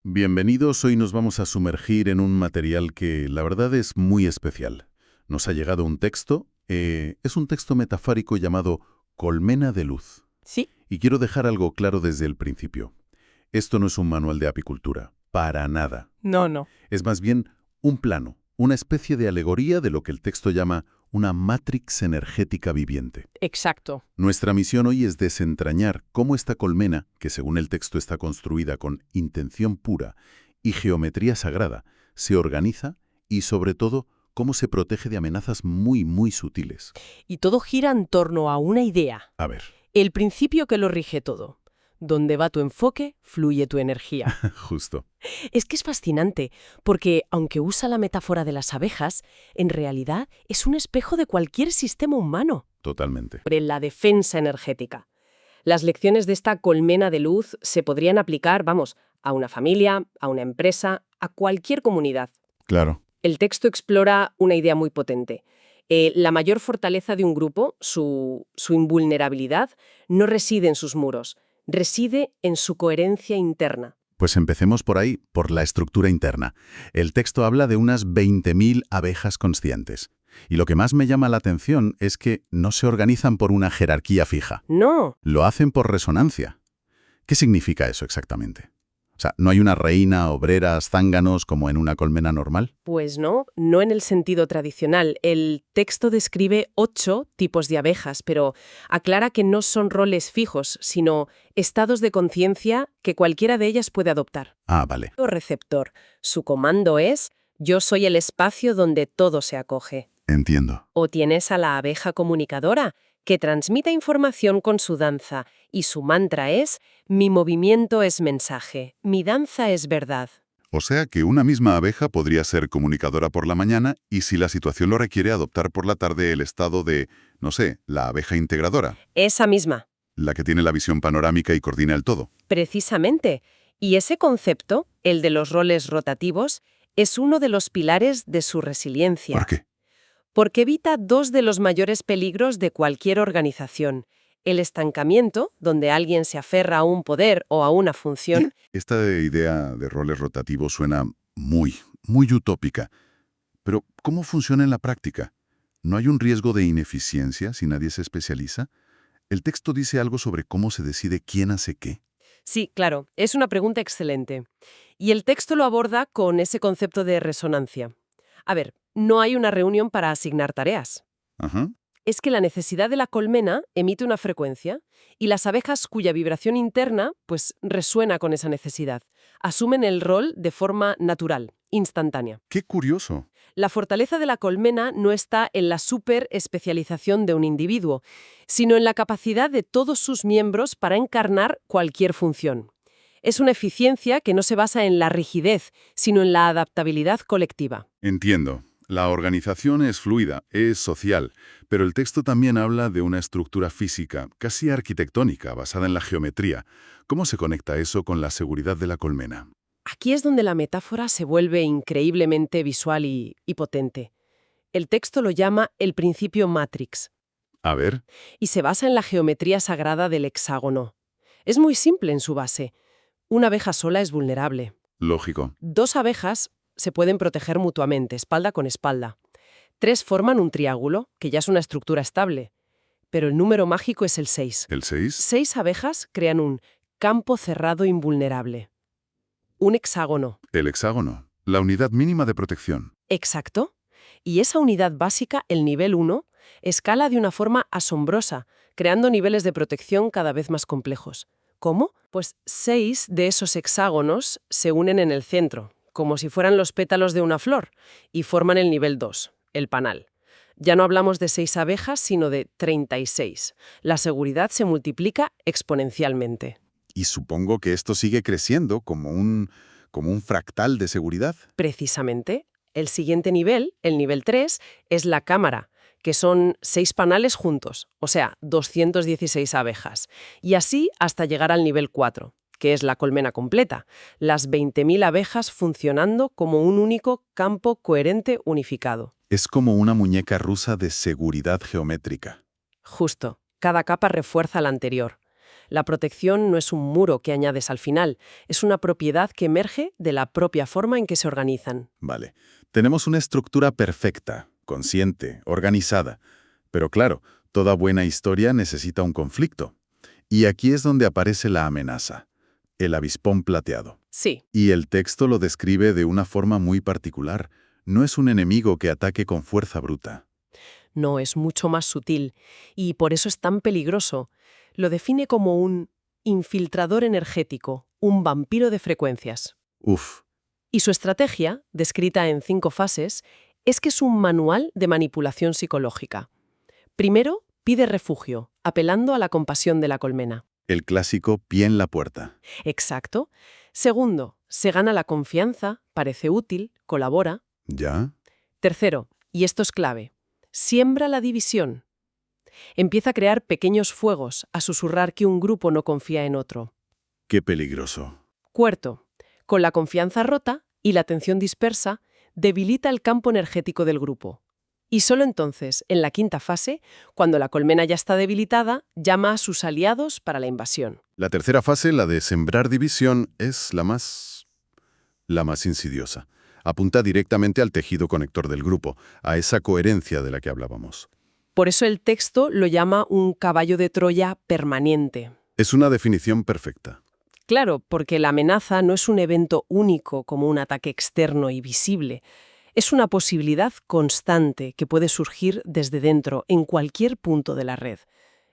Bienvenidos, hoy nos vamos a sumergir en un material que la verdad es muy especial. Nos ha llegado un texto, es un texto metafórico llamado Colmena de Luz. Sí, Y quiero dejar algo claro desde el principio. Esto no es un manual de apicultura, para nada. no. Es más bien un plano, una especie de alegoría de lo que el texto llama una matrix energética viviente. Exacto. Nuestra misión hoy es desentrañar cómo esta colmena, que según el texto está construida con intención pura y geometría sagrada, se organiza y, sobre todo, cómo se protege de amenazas muy sutiles. Y todo gira en torno a una idea, A ver, el principio que lo rige todo. Donde va tu enfoque, fluye tu energía. justo, Es que es fascinante, porque aunque usa la metáfora de las abejas, en realidad es un espejo de cualquier sistema humano. totalmente. Sobre la defensa energética. Las lecciones de esta colmena de luz se podrían aplicar, a una familia, a una empresa, a cualquier comunidad. Claro. El texto explora una idea muy potente. La mayor fortaleza de un grupo, su invulnerabilidad, no reside en sus muros, reside en su coherencia interna. Pues empecemos por ahí, por la estructura interna. El texto habla de unas 20.000 abejas conscientes. Y lo que más me llama la atención es que no se organizan por una jerarquía fija. No, Lo hacen por resonancia. ¿Qué significa eso exactamente? O sea, ¿no hay una reina, obreras, zánganos como en una colmena normal? pues no en el sentido tradicional. El texto describe 8 tipos de abejas, pero aclara que no son roles fijos, sino estados de conciencia que cualquiera de ellas puede adoptar. Ah, vale. O receptor. Su comando es: yo soy el espacio donde todo se acoge. Entiendo. O tienes a la abeja comunicadora, que transmite información con su danza, y su mantra es: mi movimiento es mensaje, mi danza es verdad. O sea que una misma abeja podría ser comunicadora por la mañana y, si la situación lo requiere, adoptar por la tarde el estado de, no sé, la abeja integradora, Esa misma, la que tiene la visión panorámica y coordina el todo. precisamente. Y ese concepto, el de los roles rotativos, es uno de los pilares de su resiliencia. ¿Por qué? Porque evita 2 de los mayores peligros de cualquier organización: el estancamiento, donde alguien se aferra a un poder o a una función. Esta idea de roles rotativos suena muy utópica. Pero, ¿cómo funciona en la práctica? ¿No hay un riesgo de ineficiencia si nadie se especializa? El texto dice algo sobre cómo se decide quién hace qué. Sí, claro, es una pregunta excelente. Y el texto lo aborda con ese concepto de resonancia. A ver, no hay una reunión para asignar tareas. Ajá. Es que la necesidad de la colmena emite una frecuencia y las abejas cuya vibración interna, pues, resuena con esa necesidad, asumen el rol de forma natural, instantánea. ¡Qué curioso! La fortaleza de la colmena no está en la superespecialización de un individuo, sino en la capacidad de todos sus miembros para encarnar cualquier función. Es una eficiencia que no se basa en la rigidez, sino en la adaptabilidad colectiva. Entiendo. La organización es fluida, es social, pero el texto también habla de una estructura física, casi arquitectónica, basada en la geometría. ¿Cómo se conecta eso con la seguridad de la colmena? Aquí es donde la metáfora se vuelve increíblemente visual y potente. El texto lo llama el principio Matrix A ver, y se basa en la geometría sagrada del hexágono. Es muy simple en su base. Una abeja sola es vulnerable. lógico. 2 abejas se pueden proteger mutuamente, espalda con espalda. 3 forman un triángulo, que ya es una estructura estable. Pero el número mágico es el 6. ¿El 6? 6 abejas crean un campo cerrado invulnerable. Un hexágono. El hexágono. La unidad mínima de protección. Exacto. Y esa unidad básica, el nivel 1, escala de una forma asombrosa, creando niveles de protección cada vez más complejos. ¿Cómo? Pues 6 de esos hexágonos se unen en el centro, como si fueran los pétalos de una flor, y forman el nivel 2, el panal. Ya no hablamos de 6 abejas, sino de 36. La seguridad se multiplica exponencialmente. Y supongo que esto sigue creciendo como un fractal de seguridad. Precisamente, el siguiente nivel, el nivel 3, es la cámara, que son 6 panales juntos, o sea, 216 abejas. Y así hasta llegar al nivel 4, que es la colmena completa, las 20.000 abejas funcionando como un único campo coherente unificado. Es como una muñeca rusa de seguridad geométrica. Justo, cada capa refuerza la anterior. La protección no es un muro que añades al final, es una propiedad que emerge de la propia forma en que se organizan. Vale. Tenemos una estructura perfecta, consciente, organizada. Pero claro, toda buena historia necesita un conflicto. Y aquí es donde aparece la amenaza, el avispón plateado. Sí, Y el texto lo describe de una forma muy particular. No es un enemigo que ataque con fuerza bruta. no, es mucho más sutil, y por eso es tan peligroso. Lo define como un infiltrador energético, un vampiro de frecuencias. Uf, Y su estrategia, descrita en 5 fases, es que es un manual de manipulación psicológica. Primero, pide refugio, apelando a la compasión de la colmena. el clásico pie en la puerta. Exacto. Segundo, se gana la confianza, parece útil, colabora. ¿Ya? Tercero, y esto es clave, siembra la división. Empieza a crear pequeños fuegos, a susurrar que un grupo no confía en otro. Qué peligroso. Cuarto, con la confianza rota y la atención dispersa, debilita el campo energético del grupo. Y solo entonces, en la quinta fase, cuando la colmena ya está debilitada, llama a sus aliados para la invasión. La tercera fase, la de sembrar división, es la más insidiosa. Apunta directamente al tejido conector del grupo, a esa coherencia de la que hablábamos. Por eso el texto lo llama un caballo de Troya permanente. Es una definición perfecta. Claro, porque la amenaza no es un evento único como un ataque externo y visible. Es una posibilidad constante que puede surgir desde dentro, en cualquier punto de la red.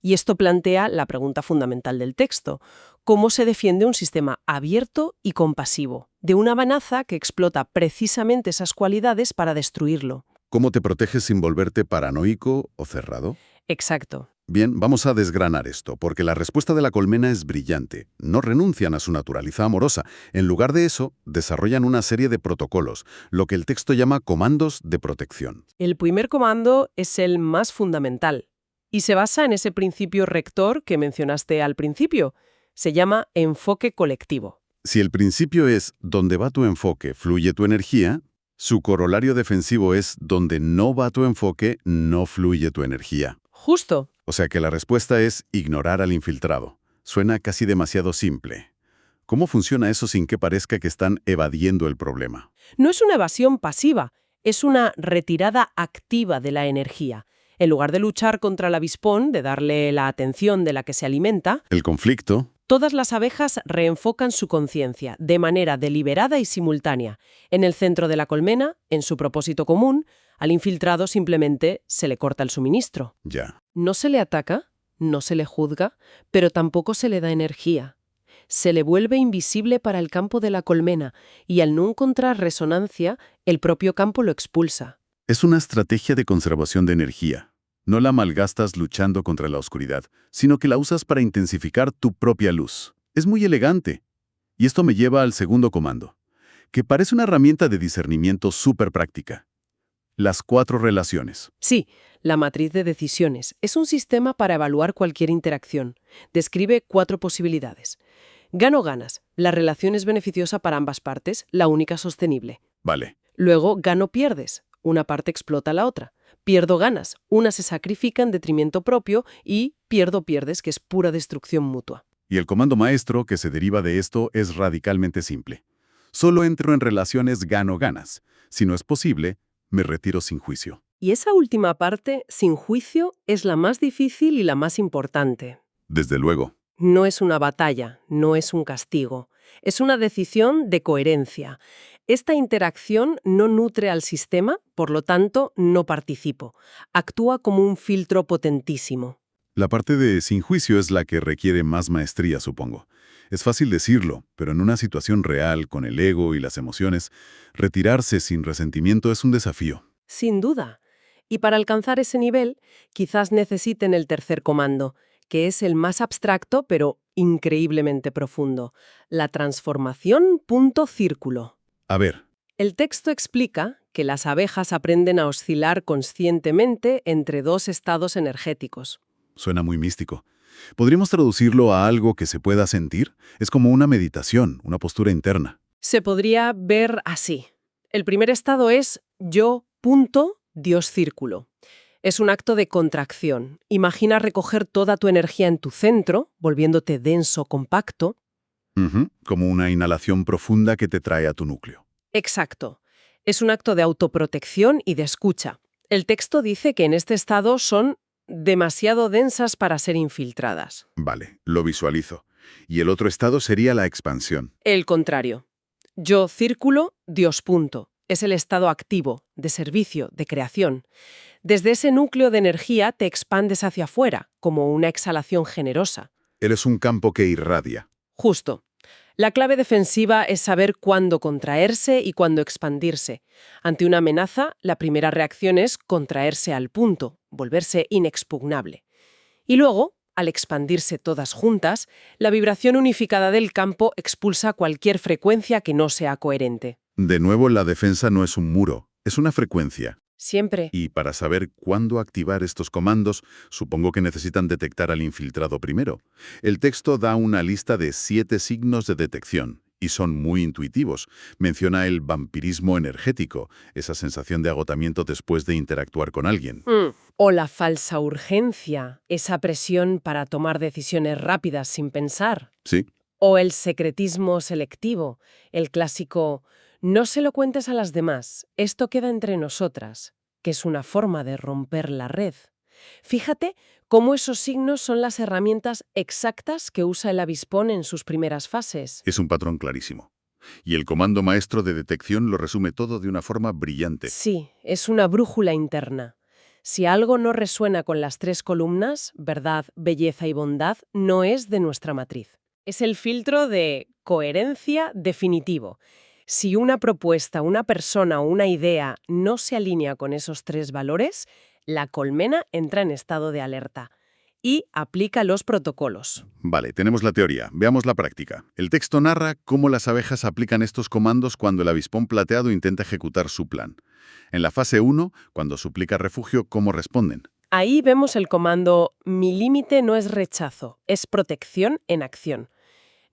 Y esto plantea la pregunta fundamental del texto: ¿cómo se defiende un sistema abierto y compasivo de una amenaza que explota precisamente esas cualidades para destruirlo? ¿Cómo te proteges sin volverte paranoico o cerrado? Exacto. Bien, vamos a desgranar esto, porque la respuesta de la colmena es brillante. No renuncian a su naturaleza amorosa. En lugar de eso, desarrollan una serie de protocolos, lo que el texto llama comandos de protección. El primer comando es el más fundamental y se basa en ese principio rector que mencionaste al principio. Se llama enfoque colectivo. Si el principio es donde va tu enfoque, fluye tu energía, su corolario defensivo es donde no va tu enfoque, no fluye tu energía. Justo. O sea que la respuesta es ignorar al infiltrado. Suena casi demasiado simple. ¿Cómo funciona eso sin que parezca que están evadiendo el problema? No es una evasión pasiva, es una retirada activa de la energía. En lugar de luchar contra el avispón, de darle la atención de la que se alimenta, El conflicto, todas las abejas reenfocan su conciencia de manera deliberada y simultánea. En el centro de la colmena, en su propósito común, al infiltrado simplemente se le corta el suministro. ya. No se le ataca, no se le juzga, pero tampoco se le da energía. Se le vuelve invisible para el campo de la colmena y al no encontrar resonancia, el propio campo lo expulsa. Es una estrategia de conservación de energía. No la malgastas luchando contra la oscuridad, sino que la usas para intensificar tu propia luz. Es muy elegante. Y esto me lleva al segundo comando, que parece una herramienta de discernimiento súper práctica. Las 4 relaciones. Sí, la matriz de decisiones es un sistema para evaluar cualquier interacción. Describe 4 posibilidades. Gano-ganas. La relación es beneficiosa para ambas partes, la única sostenible. Vale. Luego, gano-pierdes. Una parte explota a la otra. Pierdo-ganas. Una se sacrifica en detrimento propio y pierdo-pierdes, que es pura destrucción mutua. Y el comando maestro que se deriva de esto es radicalmente simple. Solo entro en relaciones gano-ganas. Si no es posible, me retiro sin juicio. Y esa última parte, sin juicio, es la más difícil y la más importante. Desde luego. No es una batalla, no es un castigo. Es una decisión de coherencia. Esta interacción no nutre al sistema, por lo tanto, no participo. Actúa como un filtro potentísimo. La parte de sin juicio es la que requiere más maestría, supongo. Es fácil decirlo, pero en una situación real, con el ego y las emociones, retirarse sin resentimiento es un desafío. Sin duda. Y para alcanzar ese nivel, quizás necesiten el tercer comando, que es el más abstracto, pero increíblemente profundo. La transformación punto círculo. A ver, El texto explica que las abejas aprenden a oscilar conscientemente entre 2 estados energéticos. suena muy místico. ¿Podríamos traducirlo a algo que se pueda sentir? Es como una meditación, una postura interna. Se podría ver así. El primer estado es yo, punto, Dios, círculo. Es un acto de contracción. Imagina recoger toda tu energía en tu centro, volviéndote denso, compacto. Como una inhalación profunda que te trae a tu núcleo. Exacto. Es un acto de autoprotección y de escucha. El texto dice que en este estado son demasiado densas para ser infiltradas. Vale, lo visualizo. Y el otro estado sería la expansión. El contrario. Yo círculo, Dios punto. Es el estado activo, de servicio, de creación. Desde ese núcleo de energía te expandes hacia afuera, como una exhalación generosa. Él es un campo que irradia. Justo. La clave defensiva es saber cuándo contraerse y cuándo expandirse. Ante una amenaza, la primera reacción es contraerse al punto, volverse inexpugnable. Y luego, al expandirse todas juntas, la vibración unificada del campo expulsa cualquier frecuencia que no sea coherente. De nuevo, la defensa no es un muro, es una frecuencia. Siempre. Y para saber cuándo activar estos comandos, supongo que necesitan detectar al infiltrado primero. El texto da una lista de 7 signos de detección, y son muy intuitivos. Menciona el vampirismo energético, esa sensación de agotamiento después de interactuar con alguien. O la falsa urgencia, esa presión para tomar decisiones rápidas sin pensar. Sí, O el secretismo selectivo, el clásico «no se lo cuentes a las demás, esto queda entre nosotras», que es una forma de romper la red. Fíjate cómo esos signos son las herramientas exactas que usa el avispón en sus primeras fases. es un patrón clarísimo. Y el comando maestro de detección lo resume todo de una forma brillante. Sí, es una brújula interna. Si algo no resuena con las 3 columnas, verdad, belleza y bondad, no es de nuestra matriz. Es el filtro de coherencia definitivo. Si una propuesta, una persona o una idea no se alinea con esos 3 valores, la colmena entra en estado de alerta y aplica los protocolos. Vale, tenemos la teoría. Veamos la práctica. El texto narra cómo las abejas aplican estos comandos cuando el avispón plateado intenta ejecutar su plan. En la fase 1, cuando suplica refugio, ¿cómo responden? Ahí vemos el comando «Mi límite no es rechazo, es protección en acción».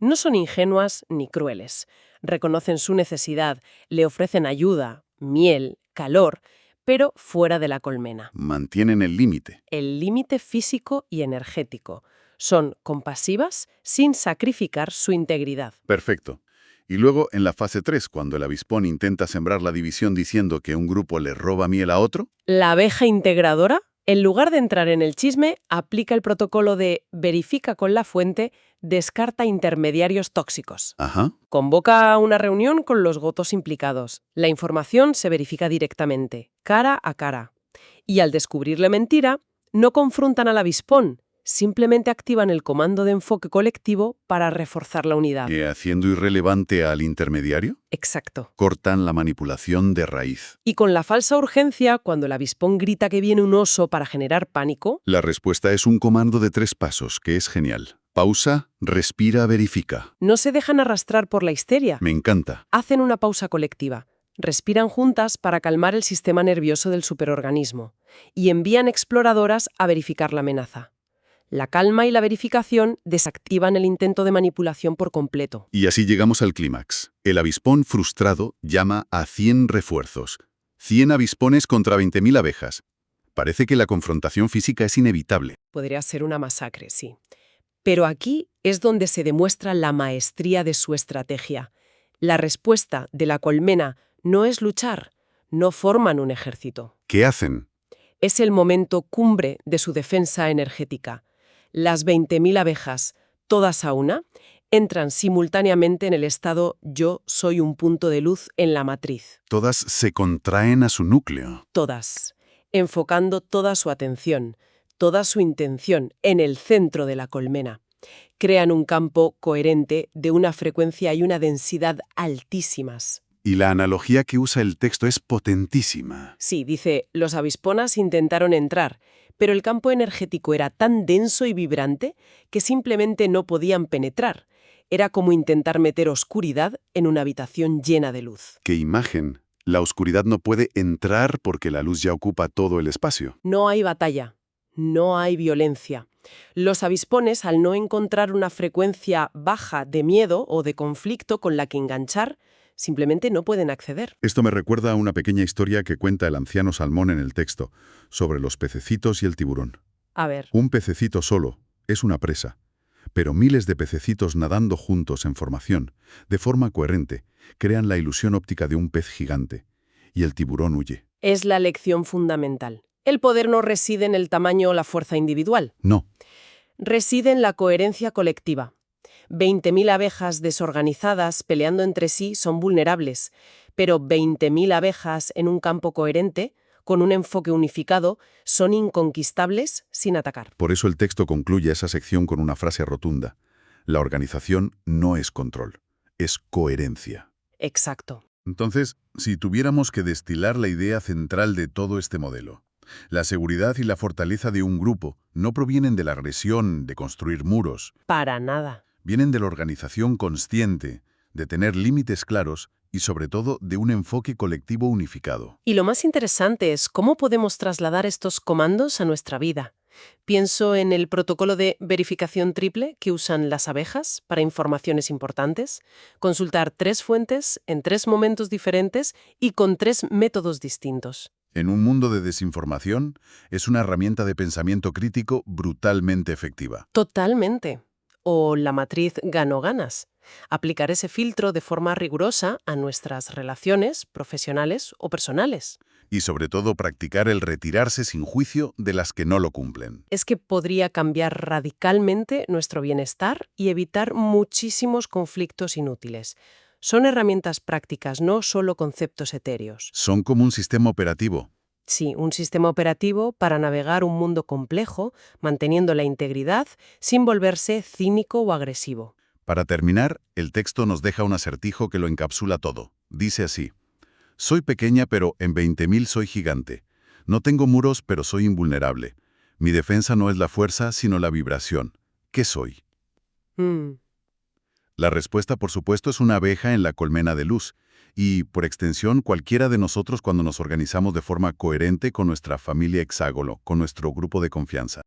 No son ingenuas ni crueles. Reconocen su necesidad, le ofrecen ayuda, miel, calor, pero fuera de la colmena. Mantienen el límite. El límite físico y energético. Son compasivas sin sacrificar su integridad. Perfecto. Y luego, en la fase 3, cuando el avispón intenta sembrar la división diciendo que un grupo le roba miel a otro, La abeja integradora, en lugar de entrar en el chisme, aplica el protocolo de verifica con la fuente, descarta intermediarios tóxicos. ajá, Convoca una reunión con los gotos implicados. La información se verifica directamente, cara a cara. Y al descubrir la mentira, no confrontan al avispón, simplemente activan el comando de enfoque colectivo para reforzar la unidad. haciendo irrelevante al intermediario, Exacto. cortan la manipulación de raíz. Y con la falsa urgencia, cuando el avispón grita que viene un oso para generar pánico, La respuesta es un comando de 3 pasos, que es genial. Pausa, respira, verifica. no se dejan arrastrar por la histeria. Me encanta. Hacen una pausa colectiva. Respiran juntas para calmar el sistema nervioso del superorganismo y envían exploradoras a verificar la amenaza. La calma y la verificación desactivan el intento de manipulación por completo. Y así llegamos al clímax. El avispón frustrado llama a 100 refuerzos. 100 avispones contra 20.000 abejas. Parece que la confrontación física es inevitable. Podría ser una masacre, sí. Pero aquí es donde se demuestra la maestría de su estrategia. La respuesta de la colmena no es luchar, no forman un ejército. ¿Qué hacen? Es el momento cumbre de su defensa energética. Las 20.000 abejas, todas a una, entran simultáneamente en el estado yo soy un punto de luz en la matriz. Todas se contraen a su núcleo. Todas, enfocando toda su atención, toda su intención en el centro de la colmena. Crean un campo coherente de una frecuencia y una densidad altísimas. Y la analogía que usa el texto es potentísima. Sí, dice, los avisponas intentaron entrar, pero el campo energético era tan denso y vibrante que simplemente no podían penetrar. Era como intentar meter oscuridad en una habitación llena de luz. ¡Qué imagen! La oscuridad no puede entrar porque la luz ya ocupa todo el espacio. No hay batalla, no hay violencia. Los avispones, al no encontrar una frecuencia baja de miedo o de conflicto con la que enganchar, simplemente no pueden acceder. Esto me recuerda a una pequeña historia que cuenta el anciano Salmón en el texto, sobre los pececitos y el tiburón. A ver, Un pececito solo es una presa, pero miles de pececitos nadando juntos en formación, de forma coherente, crean la ilusión óptica de un pez gigante, y el tiburón huye. es la lección fundamental. El poder no reside en el tamaño o la fuerza individual, No, reside en la coherencia colectiva. 20.000 abejas desorganizadas peleando entre sí son vulnerables, pero 20.000 abejas en un campo coherente, con un enfoque unificado, son inconquistables sin atacar. por eso el texto concluye esa sección con una frase rotunda. La organización no es control, es coherencia. Exacto. Entonces, si tuviéramos que destilar la idea central de todo este modelo, la seguridad y la fortaleza de un grupo no provienen de la agresión, de construir muros, Para nada. vienen de la organización consciente, de tener límites claros y sobre todo de un enfoque colectivo unificado. Y lo más interesante es cómo podemos trasladar estos comandos a nuestra vida. Pienso en el protocolo de verificación triple que usan las abejas para informaciones importantes, consultar 3 fuentes en 3 momentos diferentes y con 3 métodos distintos. En un mundo de desinformación, es una herramienta de pensamiento crítico brutalmente efectiva. Totalmente. O la matriz gano-ganas. Aplicar ese filtro de forma rigurosa a nuestras relaciones profesionales o personales. Y sobre todo practicar el retirarse sin juicio de las que no lo cumplen. Es que podría cambiar radicalmente nuestro bienestar y evitar muchísimos conflictos inútiles. Son herramientas prácticas, no solo conceptos etéreos. Son como un sistema operativo. Sí, un sistema operativo para navegar un mundo complejo, manteniendo la integridad sin volverse cínico o agresivo. Para terminar, el texto nos deja un acertijo que lo encapsula todo. Dice así: soy pequeña, pero en 20.000 soy gigante. No tengo muros, pero soy invulnerable. Mi defensa no es la fuerza, sino la vibración. ¿Qué soy? La respuesta, por supuesto, es una abeja en la colmena de luz. Y, por extensión, cualquiera de nosotros cuando nos organizamos de forma coherente con nuestra familia hexágono, con nuestro grupo de confianza.